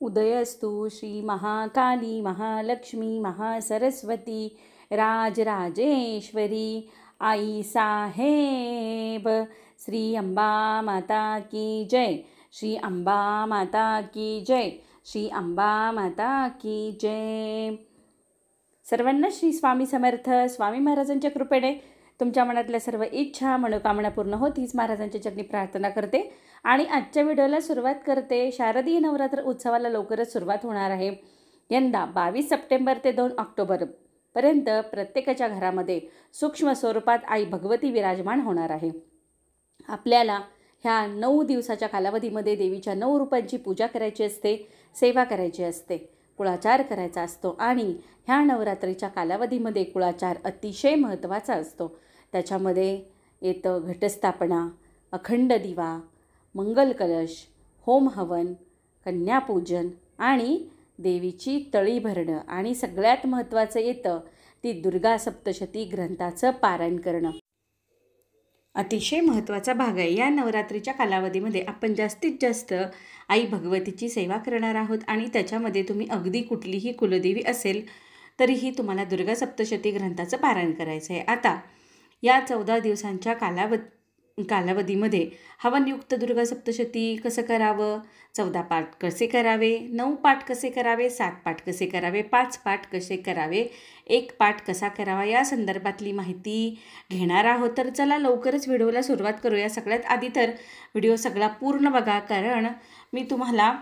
उदयस्तु श्री महाकाली महालक्ष्मी महासरस्वती राजराजेश्वरी आई साहेब। श्री अंबा माता की जय। श्री अंबा माता की जय। श्री अंबा माता की जय। सर्वांना श्री स्वामी समर्थ। स्वामी महाराजांच्या कृपेने तुमच्या मनातल्या सर्व इच्छा मनोकामना पूर्ण होत हीच महाराजांच्या चरणी प्रार्थना करते आणि आजच्या व्हिडिओला सुरुवात करते। शारदीय नवरात्र उत्सवाला लवकरच सुरुवात होणार आहे। यंदा 22 सप्टेंबर ते 2 ऑक्टोबर पर्यंत प्रत्येकाच्या घरामध्ये सूक्ष्म स्वरूपात आई भगवती विराजमान होणार आहे। आपल्याला ह्या 9 दिवसाच्या कालावधीमध्ये देवीच्या 9 रूपांची पूजा करायची असते, सेवा करायची असते, कुळाचार करायचा असतो आणि ह्या नवरात्रीच्या कालावधीमध्ये कुळाचार अतिशय महत्त्वाचा असतो। त्याच्यामध्ये येतं घटस्थापना, अखंड दिवा, मंगल कलश, होम हवन, कन्यापूजन आणि देवीची तळी भरणं आणि सगळ्यात महत्त्वाचं येतं ती दुर्गा सप्तशती ग्रंथाचं पारायण करणं। अतिशय महत्त्वाचा भाग आहे। या नवरात्रीच्या कालावधीमध्ये आपण जास्तीत जास्त आई भगवतीची सेवा करणार आहोत आणि त्याच्यामध्ये तुम्ही अगदी कुठलीही कुलदेवी असेल तरीही तुम्हाला दुर्गा सप्तशती ग्रंथाचं पारायण करायचं आहे। आता या 14 दिवसांच्या कालावधीमध्ये हवनयुक्त दुर्गा सप्तशती कसं करावं, 14 पाठ कसे करावे, 9 पाठ कसे करावे, 7 पाठ कसे करावे, 5 पाठ कसे करावे, 1 पाठ कसा करावा या संदर्भातली माहिती घेणार आहोत। तर चला लवकरच व्हिडिओला सुरुवात करूया। सगळ्यात आधी तर व्हिडिओ सगळा पूर्ण बघा, कारण मी तुम्हाला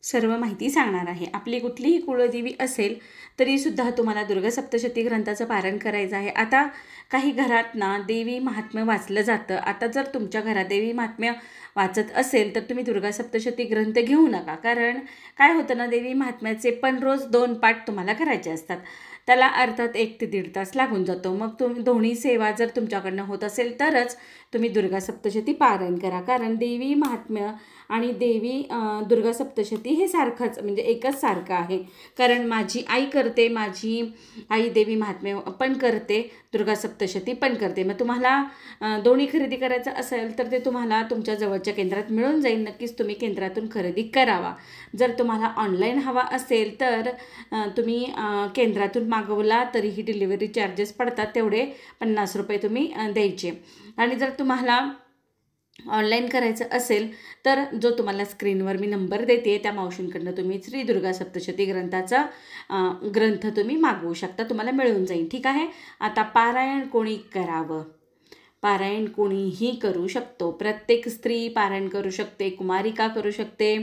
सर्व माहिती सांगणार आहे। आपली कुठलीही कुळदेवी असेल तरीसुद्धा तुम्हाला दुर्गा सप्तशती ग्रंथाचं पारायण करायचं आहे। आता काही घरात ना देवी महात्म्य वाचलं जातं। आता जर तुमच्या घरात देवी महात्म्य वाचत असेल तर तुम्ही दुर्गा सप्तशती ग्रंथ घेऊ नका, कारण काय होतं ना, देवी महात्म्याचे पण रोज 2 पाठ तुम्हाला करायचे असतात। त्याला अर्थात 1 ते 1.5 तास लागून जातो। मग तुम्ही दोन्ही सेवा जर तुमच्याकडनं होत असेल तरच तुम्ही दुर्गा सप्तशती पारायण करा, कारण देवी महात्म्य आणि देवी दुर्गा सप्तशती हे सारखंच म्हणजे एकच सारखं आहे। कारण माझी आई करते, माझी आई देवी महात्म्य पण करते, दुर्गा सप्तशती पण करते। मग तुम्हाला दोन्ही खरेदी करायचं असेल तर ते तुम्हाला तुमच्या जवळच्या केंद्रात मिळून जाईल। नक्कीच तुम्ही केंद्रातून खरेदी करावा। जर तुम्हाला ऑनलाईन हवा असेल तर तुम्ही केंद्रातून मागवला तरीही डिलिव्हरी चार्जेस पडतात, तेवढे 50 रुपये तुम्ही द्यायचे। आणि जर तुम्हाला ऑनलाईन करायचं असेल तर जो तुम्हाला स्क्रीनवर मी नंबर देते त्या मावशींकडनं तुम्ही श्री दुर्गा सप्तशती ग्रंथाचा ग्रंथ तुम्ही मागवू शकता, तुम्हाला मिळून जाईल। ठीक आहे। आता पारायण कोणी करावं? पारायण कोणीही करू शकतो। प्रत्येक स्त्री पारायण करू शकते, कुमारिका करू शकते,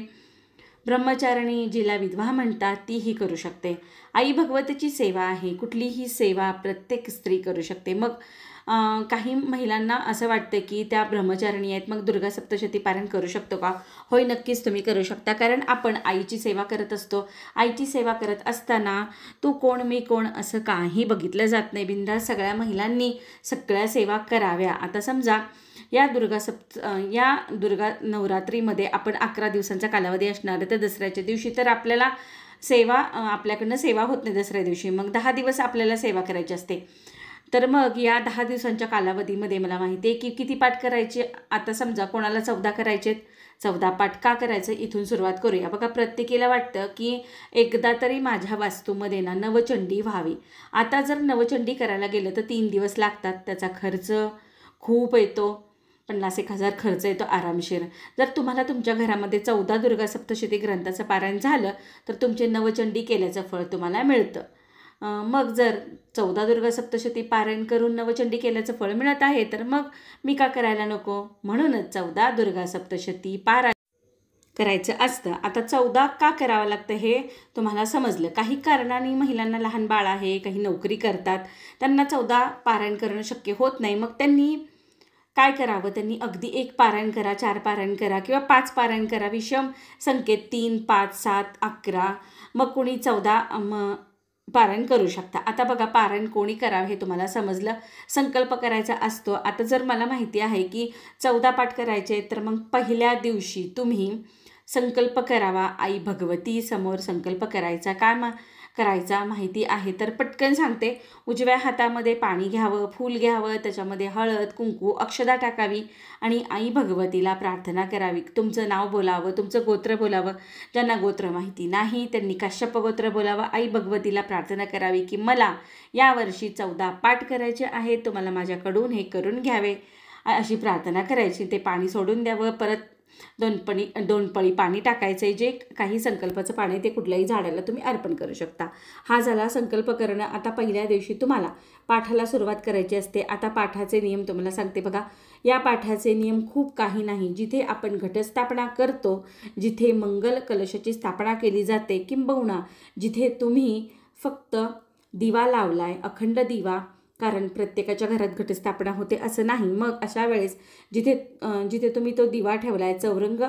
ब्रह्मचारिणी जिला विधवा म्हणतात तीही करू शकते। आई भगवतीची सेवा आहे, कुठलीही सेवा प्रत्येक स्त्री करू शकते। मग काही महिलांना असं वाटतं की त्या ब्रह्मचारिणी आहेत, मग दुर्गा सप्तशती पारायण करू शकतो का? होय, नक्कीच तुम्ही करू शकता, कारण आपण आईची सेवा करत असतो। आईची सेवा करत असताना तू कोण मी कोण असं काही बघितलं जात नाही। बिनधास्त सगळ्या महिलांनी सगळ्या सेवा कराव्या। आता समजा या दुर्गा नवरात्रीमध्ये आपण 11 दिवसांचा कालावधी असणार आहे, तर दसऱ्याच्या दिवशी तर आपल्याला आपल्याकडनं सेवा होत नाही दसऱ्या दिवशी, मग 10 दिवस आपल्याला सेवा करायची असते। तर मग या 10 दिवसांच्या कालावधीमध्ये मला माहिती आहे की किती पाठ करायचे। आता समजा कोणाला 14 करायचे, 14 पाठ का करायचं इथून सुरुवात करूया। बघा, प्रत्येकीला वाटतं की एकदा तरी माझ्या वास्तूमध्ये ना नवचंडी व्हावी। आता जर नवचंडी करायला गेलं तर 3 दिवस लागतात, त्याचा खर्च खूप येतो, 50,000 खर्च येतो आरामशीर। जर तुम्हाला तुमच्या घरामध्ये 14 दुर्गा सप्तशती ग्रंथाचं पारायण झालं तर तुमचे नवचंडी केल्याचं फळ तुम्हाला मिळतं। मग जर 14 दुर्गा सप्तशती पारायण करून नवचंडी केल्याचं फळ मिळत आहे तर मग मी का करायला नको? म्हणूनच 14 दुर्गा सप्तशती पारायण करायचं असतं। आता 14 का करावं लागतं हे तुम्हाला समजलं। काही कारणाने महिलांना लहान बाळ आहे, काही नोकरी करतात, त्यांना 14 पारायण करणं शक्य होत नाही। मग त्यांनी काय करावं? त्यांनी अगदी 1 पारायण करा, 4 पारायण करा किंवा 5 पारायण करा। विषम संख्येत 3, 5, 7, 11 मग कोणी 14 पारायण करू शकता। आता बघा, पारायण कोणी करावं हे तुम्हाला समजलं। संकल्प करायचा असतो। आता जर मला माहिती आहे की 14 पाठ करायचे तर मग पहिल्या दिवशी तुम्ही संकल्प करावा, आई भगवती समोर संकल्प करायचा। करायचा माहिती आहे तर पटकन सांगते. उजव्या हातामध्ये पाणी घ्यावं, फूल घ्यावं, त्याच्यामध्ये हळद, कुंकू, अक्षदा टाकावी आणि आई भगवतीला प्रार्थना करावी. तुमचं नाव बोलावं, तुमचं गोत्र बोलावं. ज्यांना गोत्र माहिती नाही त्यांनी काश्यप गोत्र बोलावं. आई भगवतीला प्रार्थना करावी की मला यावर्षी 14 पाठ करायचे आहेत, तुम्हाला माझ्याकडून हे करून घ्यावे अशी प्रार्थना करायची. ते पाणी सोडून द्यावं. परत दोन पळी पाणी टाकायचं. जे काही संकल्पाचं पाणी ते कुठल्याही झाडाला तुम्ही अर्पण करू शकता. हा झाला संकल्प करणं. आता पहिल्या दिवशी तुम्हाला पाठाला सुरुवात करायची असते. आता पाठाचे नियम तुम्हाला सांगते बघा. या पाठाचे नियम खूप काही नाही. जिथे आपण घटस्थापना करतो, जिथे मंगल कलशाची स्थापना केली जाते, किंबहुना जिथे तुम्ही फक्त दिवा लावलाय, अखंड दिवा, कारण प्रत्येकाच्या घरात घटस्थापना होते असं नाही. मग अशा वेळेस जिथे तुम्ही तो दिवा ठेवलाय, चौरंग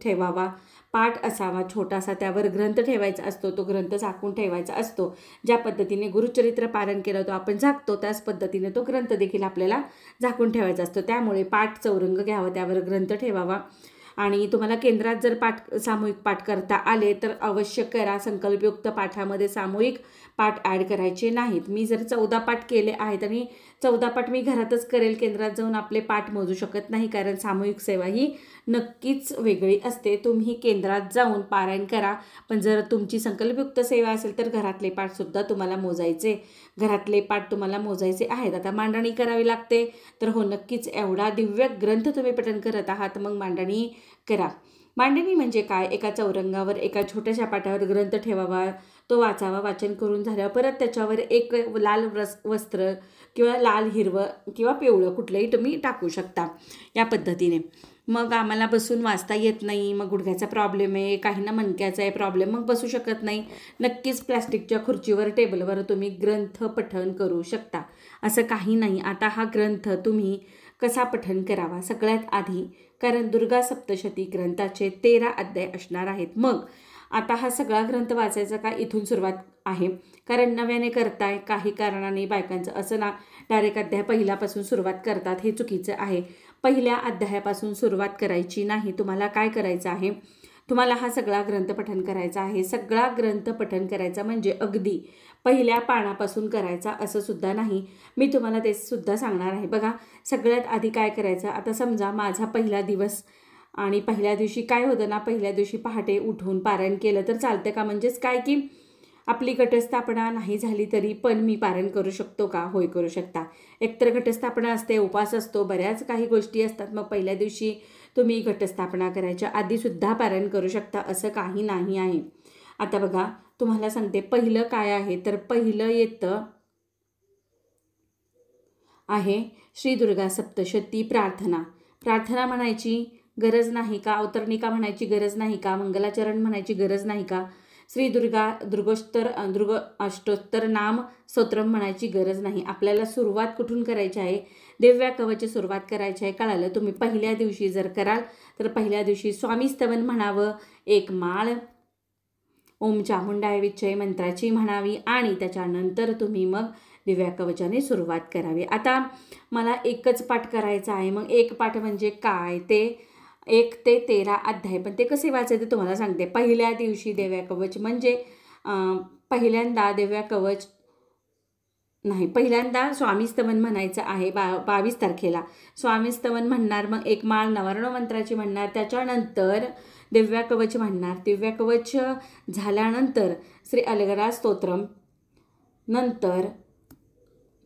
ठेवावा, पाठ असावा छोटासा, त्यावर ग्रंथ ठेवायचा असतो, तो ग्रंथ झाकून ठेवायचा असतो. ज्या पद्धतीने गुरुचरित्र पारायण केलं तो आपण झाकतो, त्याच पद्धतीने तो ग्रंथ देखील आपल्याला झाकून ठेवायचा असतो. त्यामुळे पाठ चौरंग घ्यावा, त्यावर ग्रंथ ठेवावा. आणि तुम्हाला केंद्रात जर सामूहिक पाठ करता आले तर अवश्य करा. संकल्पयुक्त पाठामध्ये सामूहिक पाठ ॲड करायचे नाहीत. मी जर 14 पाठ केले आहेत आणि 14 पाठ मी घरातच करेल, केंद्रात जाऊन आपले पाठ मोजू शकत नाही, कारण सामूहिक सेवा ही नक्कीच वेगळी असते. तुम्ही केंद्रात जाऊन पारायण करा, पण जर तुमची संकल्पयुक्त सेवा असेल तर घरातले पाठसुद्धा तुम्हाला मोजायचे. घरातले पाठ तुम्हाला मोजायचे आहेत. आता मांडणी करावी लागते, तर हो नक्कीच एवढा दिव्य ग्रंथ तुम्ही पठण करत आहात, मग मांडणी करा. मांडणी म्हणजे काय? एका चौरंगावर एका छोट्याशा पाटावर ग्रंथ ठेवावा, तो वाचावा. वाचन करून झाल्यावर परत त्याच्यावर एक लाल वस्त्र किंवा लाल, हिरवं किंवा पिवळं कुठलंही तुम्ही टाकू शकता या पद्धतीने. मग आम्हाला बसून वाचता येत नाही, मग गुडघ्याचा प्रॉब्लेम आहे, काहींना मणक्याचा आहे प्रॉब्लेम, मग बसू शकत नाही. नक्कीच प्लॅस्टिकच्या खुर्चीवर, टेबलवर तुम्ही ग्रंथ पठण करू शकता, असं काही नाही. आता हा ग्रंथ तुम्ही कसा पठण करावा? सगळ्यात आधी, कारण दुर्गा सप्तशती ग्रंथाचे 13 अध्याय असणार आहेत. मग आता हा सगळा ग्रंथ वाचायचा का? इथून सुरुवात आहे, कारण नव्याने करताय. काही कारणाने बायकांचं असं ना डायरेक्ट अध्याय पहिल्यापासून सुरुवात करतात, हे चुकीचं आहे. पहिल्या अध्यायापासून सुरुवात करायची नाही. तुम्हाला काय करायचं आहे? तुम्हाला हा सगळा ग्रंथ पठण करायचा आहे. सगळा ग्रंथ पठण करायचा म्हणजे अगदी पहिल्या पानापासून करायचा असं सुद्धा नाही. मी तुम्हाला ते सुद्धा सांगणार आहे. बघा, सगळ्यात आधी काय करायचं? आता समजा माझा पहिला दिवस आणि पहिल्या दिवशी काय होतं ना, पहिल्या दिवशी पहाटे उठून पारायण केलं तर चालतं का? म्हणजेच काय की आपली घटस्थापना नाही झाली तरी पण मी पारायण करू शकतो का? होय, करू शकता. एकतर घटस्थापना असते, उपास असतो, बऱ्याच काही गोष्टी असतात. मग पहिल्या दिवशी तुम्ही घटस्थापना करायच्या आधीसुद्धा पारायण करू शकता, असं काही नाही आहे. आता बघा, तुम्हाला सांगते पहिलं काय आहे, तर पहिलं येतं आहे श्री दुर्गा सप्तशती प्रार्थना. प्रार्थना म्हणायची गरज नाही का? अवतरणिका म्हणायची गरज नाही का? मंगलाचरण म्हणायची गरज नाही का? श्री दुर्ग अष्टोत्तर नाम स्तोत्रम म्हणायची गरज नाही. आपल्याला सुरुवात कुठून करायची आहे? दिव्या कवची सुरुवात करायची आहे. कळालं? तुम्ही पहिल्या दिवशी जर कराल तर पहिल्या दिवशी स्वामी स्तवन म्हणावं, एक माळ ओम चामुंडाय विच्चय मंत्राची म्हणावी आणि त्याच्यानंतर तुम्ही मग दिव्या कवचाने सुरुवात करावी. आता मला एकच पाठ करायचा आहे. मग एक पाठ म्हणजे काय? ते 1 ते 13 अध्याय. पण ते कसे वाचायचे तुम्हाला सांगते. पहिल्या दिवशी दिव्या कवच म्हणजे पहिल्यांदा दिव्या कवच नाही, पहिल्यांदा स्वामी स्तवन म्हणायचं आहे. 22 तारखेला स्वामी स्तवन म्हणणार, मग एक माळ नवर्ण मंत्राची म्हणणार, त्याच्यानंतर दिव्या कवच म्हणणार. दिव्या कवच झाल्यानंतर श्री अलगरा स्तोत्रम, नंतर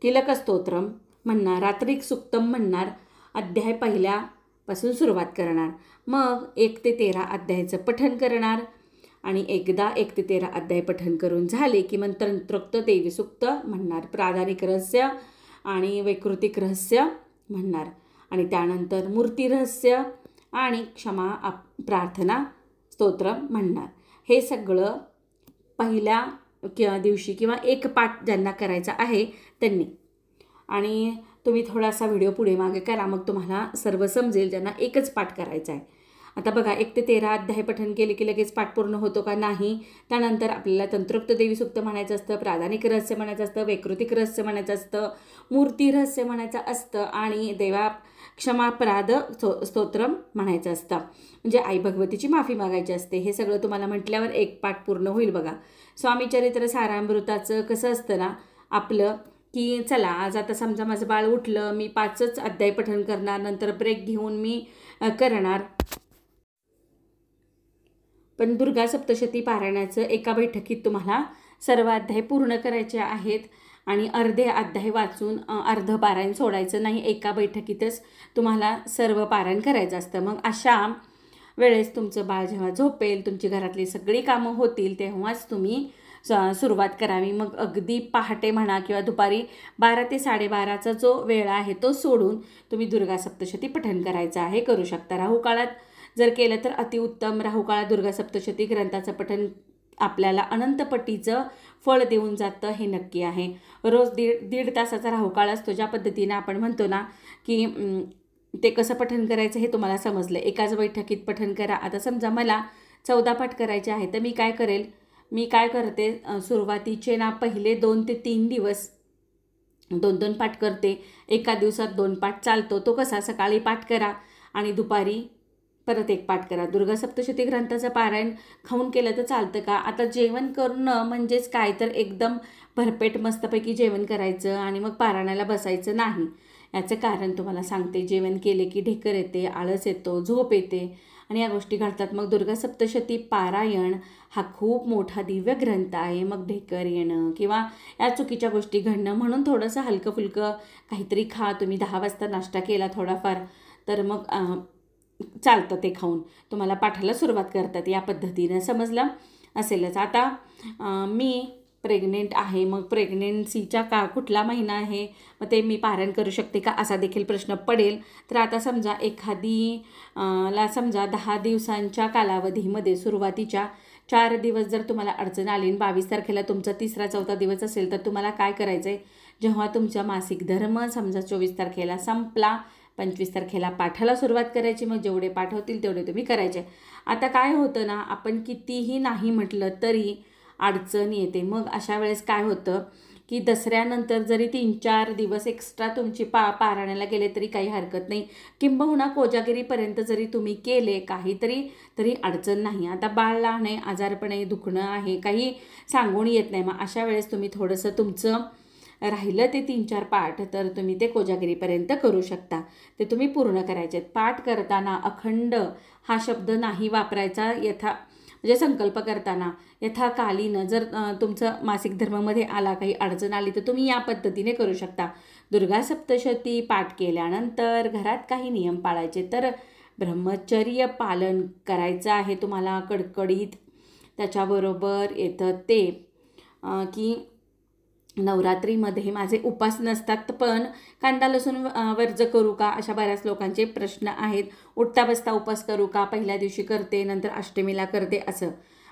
किलक स्तोत्रम म्हणणार, रात्रिक सुक्तम म्हणणार. अध्याय पहिल्यापासून सुरुवात करणार. मग 1 ते 13 अध्यायाचं पठण करणार आणि एकदा 1 ते 13 अध्याय पठण करून झाले की मग तंत्रोक्त देवी सुक्त म्हणणार, प्राधानिक रहस्य आणि वैकृतिक रहस्य म्हणणार आणि त्यानंतर मूर्ती रहस्य आणि क्षमा प्रार्थना स्तोत्र म्हणणार. हे सगळं पहिल्या दिवशी किंवा एक पाठ ज्यांना करायचा आहे त्यांनी. आणि तुम्ही थोडासा व्हिडिओ पुढे मागे करा, मग तुम्हाला सर्व समजेल ज्यांना एकच पाठ करायचा आहे. आता बघा, 1 ते 13 अध्याय पठण केले की लगेच पाठ पूर्ण होतो का? नाही. त्यानंतर आपल्याला तंत्रोक्त देवी सुक्त म्हणायचं असतं, प्राधानिक रहस्य म्हणायचं असतं, वैकृतिक रहस्य म्हणायचं असतं, मूर्ती रहस्य म्हणायचं असतं आणि क्षमापराध स्तोत्रम म्हणायचं असतं, म्हणजे आई भगवतीची माफी मागायची असते. हे सगळं तुम्हाला म्हटल्यावर एक पाठ पूर्ण होईल बघा. स्वामी चरित्र सारामृताचं कसं असतं ना आपलं, की चला आज आता समजा माझं बाळ उठलं, मी 5च अध्याय पठण करणार, नंतर ब्रेक घेऊन मी करणार. पण दुर्गा सप्तशती पारायणाचं एका बैठकीत तुम्हाला सर्व अध्याय पूर्ण करायचे आहेत आणि अर्धे अध्याय वाचून अर्ध पारायण सोडायचं नाही. एका बैठकीतच तुम्हाला सर्व पारायण करायचं असतं. मग अशा वेळेस तुमचं बाळ जेव्हा झोपेल, तुमची घरातली सगळी कामं होतील, तेव्हाच तुम्ही सुरुवात करावी. मग अगदी पहाटे म्हणा किंवा दुपारी 12 ते 12:30चा जो वेळ आहे तो सोडून तुम्ही दुर्गा सप्तशती पठण करायचं आहे, करू शकता. राहुकाळात जर केलं तर अतिउत्तम. राहुकाळात दुर्गा सप्तशती ग्रंथाचं पठण आपल्याला अनंतपटीचं फळ देऊन जातं, हे नक्की आहे. रोज दीड तासाचा राहुकाळ असतो. ज्या पद्धतीनं आपण म्हणतो ना की ते कसं पठण करायचं हे तुम्हाला समजलं. एकाच बैठकीत पठण करा. आता समजा मला 14 पाठ करायचे आहे, तर मी काय करते, सुरुवातीचे ना पहिले 2 ते 3 दिवस 2-2 पाठ करते. एका दिवसात 2 पाठ चालतो. तो कसा, सकाळी पाठ करा आणि दुपारी परत 1 पाठ करा. दुर्गा सप्तशती ग्रंथाचं पारायण खाऊन केलं तर चालतं का? आता जेवण करणं म्हणजेच काय, तर एकदम भरपेट मस्तपैकी जेवण करायचं आणि मग पारायणाला बसायचं नाही. याचं कारण तुम्हाला सांगते. जेवण केले की ढेकर येते, आळस येतो, झोप येते आणि या गोष्टी घडतात. मग दुर्गा सप्तशती पारायण हा खूप मोठा दिव्य ग्रंथ आहे. मग ढेकर येणं किंवा या चुकीच्या गोष्टी घडणं, म्हणून थोडंसं हलकं फुलकं काहीतरी खा. तुम्ही 10 वाजता नाश्ता केला थोडाफार, तर मग चालतं ते खाऊन तुम्हाला पाठाला सुरुवात करतात. या पद्धतीनं समजलं असेलच. आता मी प्रेग्नेंट आहे, मग प्रेग्नेन्सीचा कुठला महिना आहे, मग ते मी पारायण करू शकते का, असा देखील प्रश्न पडेल. तर आता समजा ला समजा 10 दिवसांच्या कालावधीमध्ये सुरुवातीच्या 4 दिवस जर तुम्हाला अडचण आली आणि 22 तारखेला तुमचा 3रा-4था दिवस असेल, तर तुम्हाला काय करायचं आहे, जेव्हा तुमचा मासिक धर्म समजा 24 तारखेला संपला, 25 तारखेला पाठाला सुरुवात करायची. मग जेवढे पाठ होतील तेवढे तुम्ही करायचे. आता काय होतं ना, आपण कितीही नाही म्हटलं तरी अडचण येते. मग अशा वेळेस काय होतं की दसऱ्यानंतर जरी 3-4 दिवस एक्स्ट्रा तुमची पारायणाला गेले तरी काही हरकत नाही. किंबहुना कोजागिरीपर्यंत जरी तुम्ही केले काहीतरी तरी अडचण नाही. आता बाळ लहान आहे, आजारपण आहे, दुखणं आहे, काही सांगून येत नाही. मग अशा वेळेस तुम्ही थोडंसं तुमचं राहिलं ते 3-4 पाठ, तर तुम्ही ते कोजागिरीपर्यंत करू शकता. ते तुम्ही पूर्ण करायचे. पाठ करताना अखंड हा शब्द नाही वापरायचा. म्हणजे संकल्प करताना यथाकालीन जर तुमचं मासिक धर्मामध्ये आला, काही अडचण आली, तर तुम्ही या पद्धतीने करू शकता. दुर्गा सप्तशती पाठ केल्यानंतर घरात काही नियम पाळायचे, तर ब्रह्मचर्य पालन करायचं आहे तुम्हाला कडकडीत. त्याच्याबरोबर येतं ते की नवरात्रीमध्ये माझे उपास नसतात, पण कांदा लसूण वर्ज करू का, अशा बऱ्याच लोकांचे प्रश्न आहेत. उठता बसता उपास करू का, पहिल्या दिवशी करते नंतर अष्टमीला करते असं.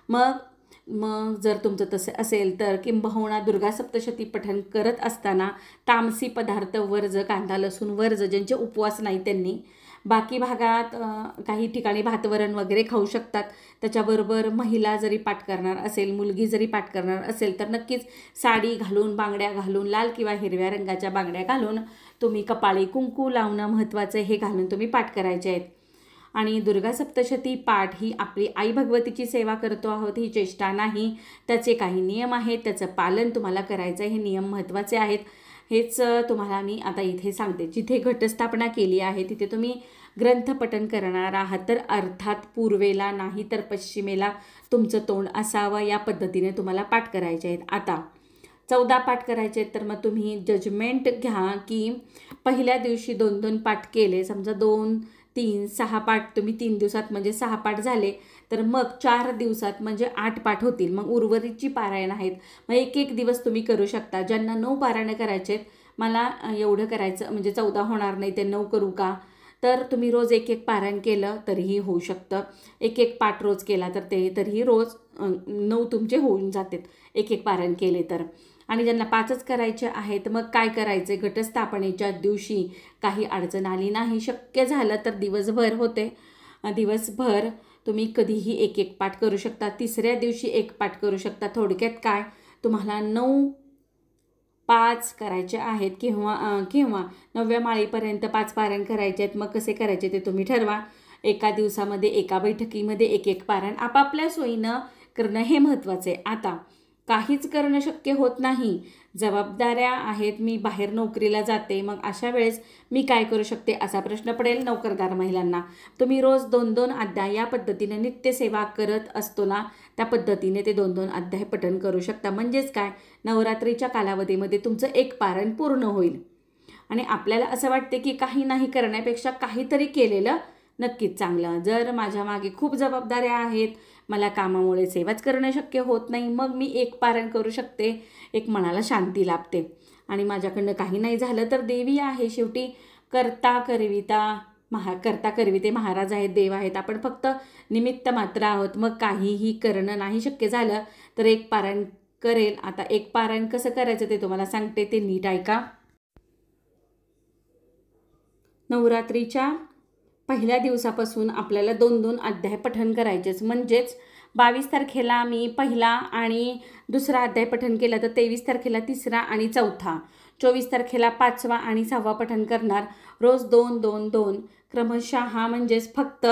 मग जर तुमचं तसं असेल तर किंबहुना दुर्गा सप्तशती पठण करत असताना तामसी पदार्थ वर्ज, कांदा लसूण वर्ज, ज्यांचे उपवास नाही त्यांनी. बाकी भागात काही ठिकाणी भातवरण वगैरे खाऊ शकतात. त्याच्याबरोबर महिला जरी पाठ करणार असेल, मुलगी जरी पाठ करणार असेल, तर नक्कीच साडी घालून, बांगड्या घालून, लाल किंवा हिरव्या रंगाच्या बांगड्या घालून तुम्ही कपाळी कुंकू लावणं महत्त्वाचं, हे घालून तुम्ही पाठ करायचे आहेत. आणि दुर्गा सप्तशती पाठ ही आपली आई भगवतीची सेवा करतो आहोत, ही चेष्टा नाही. त्याचे काही नियम आहेत, त्याचं पालन तुम्हाला करायचं आहे. हे नियम महत्त्वाचे आहेत. हेच तुम्हाला मी आता इथे सांगते. जिथे घटस्थापना केली आहे तिथे तुम्ही ग्रंथपठण करणार आहात, तर अर्थात पूर्वेला नाही तर पश्चिमेला तुमचं तोंड असावं, या पद्धतीने तुम्हाला पाठ करायचे आहेत. आता 14 पाठ करायचे आहेत, तर मग तुम्ही जजमेंट घ्या की पहिल्या दिवशी 2-2 पाठ केले, समजा 2, 3, 6 पाठ तुम्ही 3 दिवसात म्हणजे 6 पाठ झाले, तर मग 4 दिवसात म्हणजे 8 पाठ होतील. मग उर्वरितची पारायण आहेत, मग एक दिवस तुम्ही करू शकता. ज्यांना 9 पारायणं करायचे आहेत, मला एवढं करायचं म्हणजे 14 होणार नाही, ते 9 करू का, तर तुम्ही रोज 1-1 पारायण केलं तरीही होऊ शकतं. 1-1 पाठ रोज केला तर तरीही रोज 9 तुमचे होऊन जातात 1-1 पारायण केले तर. आणि ज्यांना 5च करायचे आहेत, मग काय करायचे, घटस्थापनेच्या दिवशी काही अडचण आली नाही, शक्य झालं तर दिवसभर होते, दिवसभर तुम्ही कधीही 1-1 पाठ करू शकता. 3ऱ्या दिवशी 1 पाठ करू शकता. थोडक्यात काय, तुम्हाला 9 5 करायचे आहेत किंवा 9व्या माळेपर्यंत 5 पारायण करायचे आहेत. मग कसे करायचे ते तुम्ही ठरवा. एका दिवसामध्ये एका बैठकीमध्ये एक पारायण आपापल्या सोयीनं करणं हे महत्त्वाचं आहे. आता काहीच करणं शक्य होत नाही, जबाबदाऱ्या आहेत, मी बाहेर नोकरीला जाते, मग अशा वेळेस मी काय करू शकते असा प्रश्न पडेल नोकरदार महिलांना. तुम्ही रोज 2-2 अध्याय या पद्धतीने नित्यसेवा करत असतो ना, त्या पद्धतीने ते 2-2 अध्याय पठण करू शकता. म्हणजेच काय, नवरात्रीच्या कालावधीमध्ये तुमचं एक पारायण पूर्ण होईल. आणि आपल्याला असं वाटते की काही नाही करण्यापेक्षा काहीतरी केलेलं नक्कीच चांगलं. जर माझ्या मागे खूप जबाबदाऱ्या आहेत, मला कामामुळे सेवाच करणं शक्य होत नाही, मग मी एक पारायण करू शकते, एक मनाला शांती लाभते. आणि माझ्याकडनं काही नाही झालं तर देवी आहे, शेवटी करता करविते महाराज आहेत, देव आहेत, आपण फक्त निमित्त मात्र आहोत. मग काहीही करणं नाही शक्य झालं तर एक पारायण करेल. आता एक पारायण कसं करायचं ते तुम्हाला सांगते, ते नीट ऐका. नवरात्रीच्या पहिल्या दिवसापासून आपल्याला 2-2 अध्याय पठण करायचेच. म्हणजेच 22 तारखेला मी पहिला आणि दुसरा अध्याय पठण केला तर 23 तारखेला तिसरा आणि चौथा, 24 तारखेला 5वा आणि 6वा पठण करणार. रोज 2-2-2 क्रमशः. म्हणजेच फक्त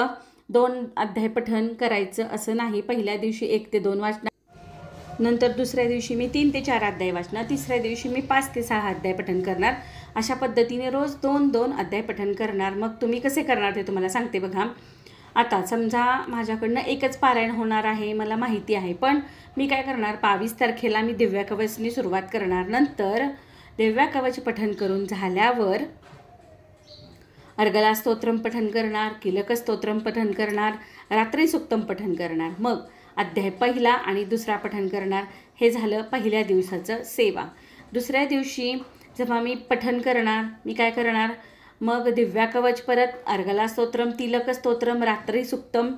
2 अध्याय पठण करायचं असं नाही. पहिल्या दिवशी 1 ते 2 वाचणार, नंतर दुसऱ्या दिवशी मी 3 ते 4 अध्याय वाचणार, तिसऱ्या दिवशी मी 5 ते 6 अध्याय पठण करणार. अशा पद्धतीने रोज 2-2 अध्याय पठण करणार. मग तुम्ही कसे करणार ते तुम्हाला सांगते बघा. आता समजा माझ्याकडनं एकच पारायण होणार आहे, मला माहिती आहे, पण मी काय करणार, 22 तारखेला मी दिव्या कवचनी सुरुवात करणार. नंतर दिव्या कवच पठण करून झाल्यावर अर्गला स्तोत्रम पठण करणार, किलक स्तोत्रम पठण करणार, रात्री सुक्तम पठण करणार. मग अध्याय पहिला आणि दुसरा पठण करणार. हे झालं पहिल्या दिवसाचं सेवा. दुसऱ्या दिवशी जेव्हा मी पठण करणार, मी काय करणार, मग दिव्या कवच, परत अर्गला स्तोत्रम, तिलक स्तोत्रम, रात्री सुक्तम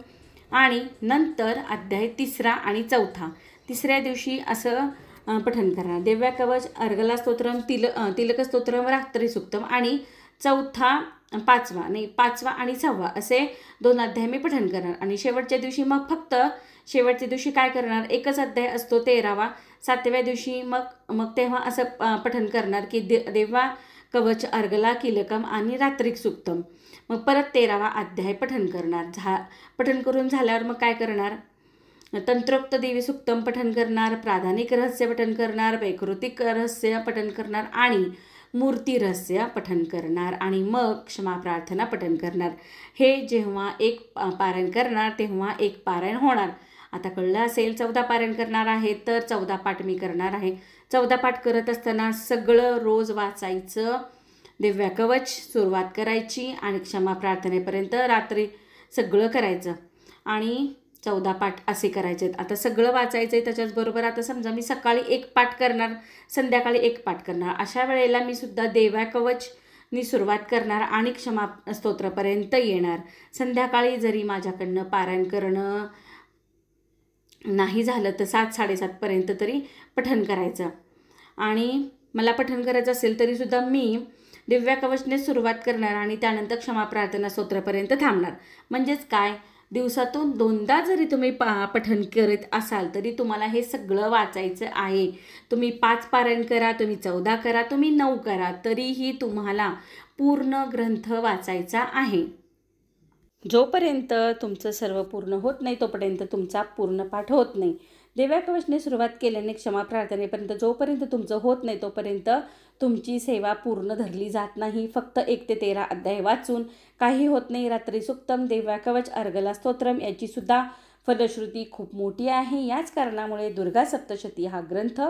आणि नंतर अध्याय तिसरा आणि चौथा. तिसऱ्या दिवशी असं पठण करणार, दिव्या कवच, अर्गला स्तोत्रम, तिलक स्तोत्रम, रात्री सुक्तम आणि चौथा पाचवा आणि 6वा असे 2 अध्याय मी पठण करणार. आणि शेवटच्या दिवशी मग फक्त शेवटच्या दिवशी काय करणार, एकच अध्याय असतो 13वा. 7व्या दिवशी मग तेव्हा असं पठण करणार की देवा कवच, अर्गला, किलकम आणि रात्रिक सुक्तम. मग परत 13वा अध्याय पठण करणार. पठण करून झाल्यावर मग काय करणार, तंत्रोक्त देवी सुक्तम पठण करणार, प्राधानिक रहस्य पठण करणार, वैकृतिक रहस्य पठण करणार आणि मूर्ती रहस्य पठण करणार आणि मग क्षमा प्रार्थना पठण करणार. हे जेव्हा एक पारायण करणार तेव्हा एक पारायण होणार. आता कळलं असेल, 14 पारायण करणार आहे तर 14 पाठ मी करणार आहे. 14 पाठ करत असताना सगळं रोज वाचायचं, दिव्या कवच सुरुवात करायची आणि क्षमा प्रार्थनेपर्यंत रात्री सगळं करायचं आणि 14 पाठ असे करायचे. आता सगळं वाचायचं आहे, त्याच्याचबरोबर आता समजा मी सकाळी 1 पाठ करणार, संध्याकाळी 1 पाठ करणार. अशा वेळेला मी सुद्धा देव्या कवचनी सुरुवात करणार आणि क्षमा स्तोत्रापर्यंत येणार. संध्याकाळी जरी माझ्याकडनं पारायण करणं नाही झालं तर 7-7:30पर्यंत तरी पठण करायचं. आणि मला पठण करायचं असेल तरीसुद्धा मी दिव्या कवचने सुरुवात करणार आणि त्यानंतर क्षमा प्रार्थना स्तोत्रापर्यंत थांबणार. म्हणजेच काय, दिवसातून 2दा जरी तुम्ही पठण करत असाल तरी तुम्हाला हे सगळं वाचायचं आहे. तुम्ही 5 पारायण करा, तुम्ही 14 करा, तुम्ही 9 करा, तरीही तुम्हाला पूर्ण ग्रंथ वाचायचा आहे. जोपर्यंत तुमचं सर्व पूर्ण होत नाही तोपर्यंत तुमचा पूर्ण पाठ होत नाही. दिव्या कवचने सुरुवात केल्याने क्षमा प्रार्थनेपर्यंत जोपर्यंत तुमचं होत नाही तोपर्यंत तुमची सेवा पूर्ण धरली जात नाही. फक्त 1 ते 13 अध्याय वाचून काही होत नाही. रात्री सुक्तम, दिव्या कवच, अर्गला स्तोत्रम याची सुद्धा फलश्रुती खूप मोठी आहे. याच कारणामुळे दुर्गा सप्तशती हा ग्रंथ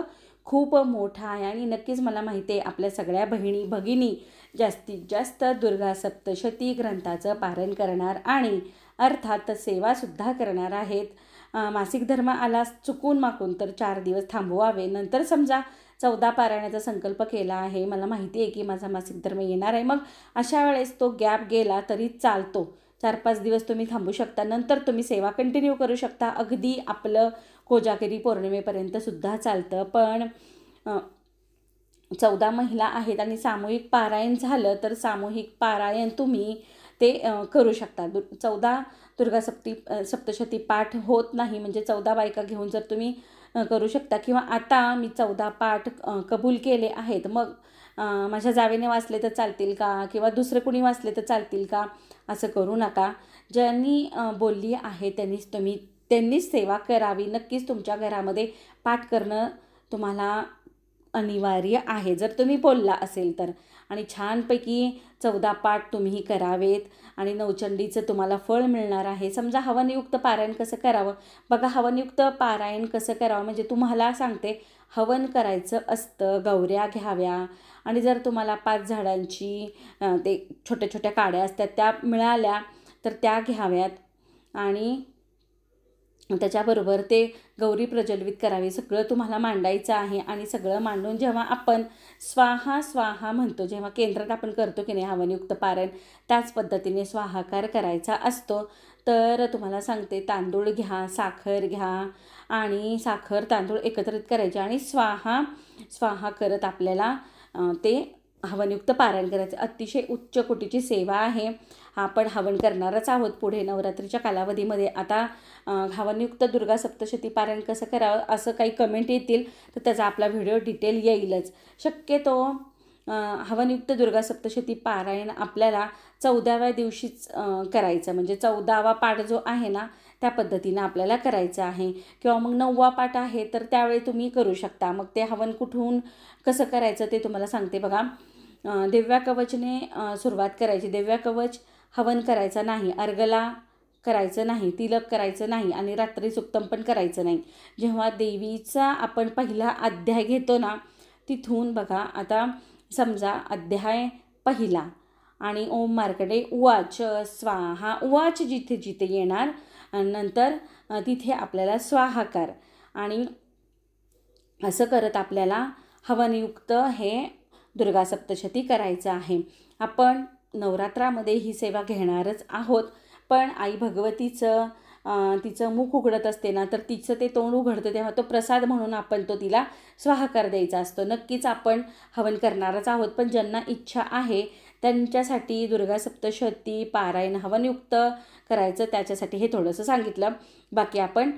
खूप मोठा आहे आणि नक्कीच मला माहिती आहे आपल्या सगळ्या भगिनी जास्तीत जास्त दुर्गा सप्तशती ग्रंथाचं पारायण करणार आणि अर्थात सेवासुद्धा करणार आहेत. मासिक धर्म आला चुकून माकून तर 4 दिवस थांबवावे. नंतर समजा 14 पारायणाचा संकल्प केला आहे, मला माहिती आहे की माझा मासिक धर्म येणार आहे, मग अशा वेळेस तो गॅप गेला तरी चालतो. 4-5 दिवस तुम्ही थांबू शकता, नंतर तुम्ही सेवा कंटिन्यू करू शकता. अगदी आपलं कोजागिरी पौर्णिमेपर्यंत सुद्धा चालतं. पण 14 महिला आहेत आणि सामूहिक पारायण झालं तर सामूहिक पारायण तुम्ही ते करू शकता. 14 दुर्गा सप्तशती पाठ होत नाही म्हणजे 14 बायका घेऊन जर तुम्ही करू शकता किंवा आता मी 14 पाठ कबूल केले आहेत, मग माझ्या जावेने वाचले तर चालतील का किंवा दुसरे कुणी वाचले तर चालतील का, असं करू नका. ज्यांनी बोलली आहे त्यांनीच सेवा करावी. नक्कीच तुमच्या घरामध्ये पाठ करणं तुम्हाला अनिवार्य आहे जर तुम्ही बोलला असेल तर. आणि छानपैकी 14 पाठ तुम्ही करावेत आणि नवचंडीचं तुम्हाला फळ मिळणार आहे. समजा हवनयुक्त पारायण कसं करावं बघा. हवनयुक्त पारायण कसं करावं म्हणजे तुम्हाला सांगते, हवन करायचं असतं, गौऱ्या घ्याव्या आणि जर तुम्हाला 5 झाडांची ते छोट्या छोट्या काड्या असतात त्या मिळाल्या तर त्या घ्याव्यात आणि त्याच्याबरोबर ते गौरी प्रज्वलित करावी. सगळं तुम्हाला मांडायचं आहे आणि सगळं मांडून जेव्हा आपण स्वाहा स्वाहा म्हणतो, जेव्हा केंद्रात आपण करतो की नाही हवनयुक्त पारायण, त्याच पद्धतीने स्वाहाकार करायचा असतो. तर तुम्हाला सांगते, तांदूळ घ्या, साखर घ्या आणि साखर तांदूळ एकत्रित करायचे आणि स्वाहा स्वाहा करत आपल्याला ते हवनयुक्त पारायण करायचं. अतिशय उच्च कोटीची सेवा आहे. आपण हवन करणारच आहोत पुढे नवरात्रीच्या कालावधीमध्ये. आता हवनयुक्त दुर्गा सप्तशती पारायण कसं करावं असं काही कमेंट येतील तर त्याचा आपला व्हिडिओ डिटेल येईलच. शक्यतो हवनयुक्त दुर्गा सप्तशती पारायण आपल्याला 14व्या दिवशीच करायचं, म्हणजे 14वा पाठ जो आहे ना त्या पद्धतीनं आपल्याला करायचं आहे. किंवा मग 9वा पाठ आहे तर त्यावेळी तुम्ही करू शकता. मग ते हवन कुठून कसं करायचं ते तुम्हाला सांगते बघा. दिव्या कवचने सुरुवात करायची. दिव्या कवच हवन करायचं नाही, अर्गला करायचं नाही, तिलक करायचं नाही आणि रात्री सुक्तम पण करायचं नाही. जेव्हा देवीचा आपण पहिला अध्याय घेतो ना तिथून बघा, आता समजा अध्याय पहिला आणि ओम मार्कंडेय उवाच स्वाहा उवाच जिथे जिथे येणार नंतर तिथे आपल्याला स्वाहाकार आणि असं करत आपल्याला हवनयुक्त हे दुर्गा सप्तशती करायचं आहे. आपण नवरात्रामध्ये ही सेवा घेणारच आहोत, पण आई भगवतीचं तिचं मुख उघडत असते ना तर तिचं ते तोंड उघडतं तेव्हा तो प्रसाद म्हणून आपण तो तिला स्वाहाकार द्यायचा असतो. नक्कीच आपण हवन करणारच आहोत, पण ज्यांना इच्छा आहे त्यांच्यासाठी दुर्गा सप्तशती पारायण हवनयुक्त करायचं, त्याच्यासाठी हे थोडंसं सांगितलं. बाकी आपण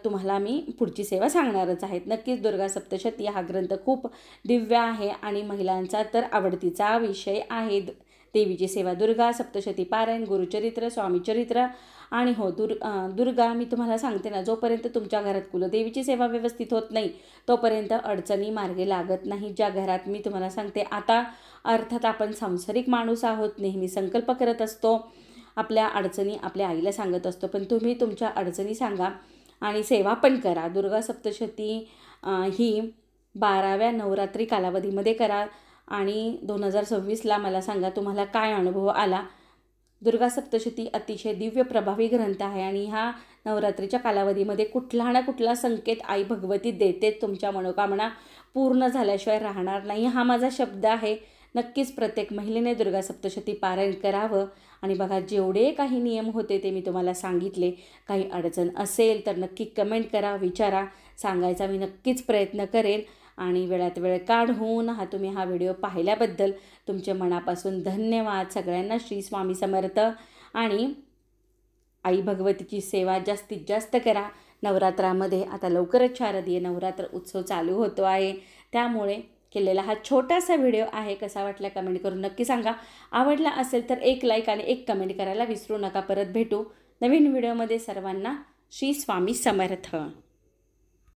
तुम्हाला मी पुढची सेवा सांगणारच आहेत. नक्कीच दुर्गा सप्तशती हा ग्रंथ खूप दिव्य आहे आणि महिलांचा तर आवडतीचा विषय आहे. देवीची सेवा, दुर्गा सप्तशती पारायण, गुरुचरित्र, स्वामीचरित्र आणि हो दुर्गा मी तुम्हाला सांगते ना, जोपर्यंत तुमच्या घरात कुलदेवीची सेवा व्यवस्थित होत नाही तोपर्यंत अडचणी मार्गे लागत नाही. ज्या घरात मी तुम्हाला सांगते, आता अर्थात आपण सांसारिक माणूस आहोत, नेहमी संकल्प करत असतो, आपल्या अडचणी आपल्या आईला सांगत असतो, पण तुम्ही तुमच्या अडचणी सांगा आणि सेवा पण करा. दुर्गा सप्तशती ही 12व्या नवरात्री कालावधीमध्ये करा आणि 2026ला मला सांगा तुम्हाला काय अनुभव आला. दुर्गा सप्तशती अतिशय दिव्य प्रभावी ग्रंथ आहे आणि ह्या नवरात्रीच्या कालावधीमध्ये कुठला ना कुठला संकेत आई भगवती देते. तुमच्या मनोकामना पूर्ण झाल्याशिवाय राहणार नाही, हा माझा शब्द आहे. नक्कीच प्रत्येक महिलेने दुर्गा सप्तशती पारायण करावं आणि बघा, जेवढे काही नियम होते ते मी तुम्हाला सांगितले. काही अडचण असेल तर नक्की कमेंट करा, विचारा, सांगायचा मी नक्कीच प्रयत्न करेन. आणि वेळात वेळ काढून तुम्ही हा व्हिडिओ पाहिल्याबद्दल तुमचे मनापासून धन्यवाद. सगळ्यांना श्री स्वामी समर्थ आणि आई भगवतीची सेवा जास्तीत जास्त करा. नवरात्रामध्ये आता लवकरच शारदीय नवरात्र उत्सव चालू होतो आहे, त्यामुळे केलेला हा छोटासा व्हिडिओ आहे. कसा वाटला कमेंट करून नक्की सांगा. आवडला असेल तर एक लाईक आणि एक कमेंट करायला विसरू नका. परत भेटू नवीन व्हिडिओमध्ये. सर्वांना श्री स्वामी समर्थ.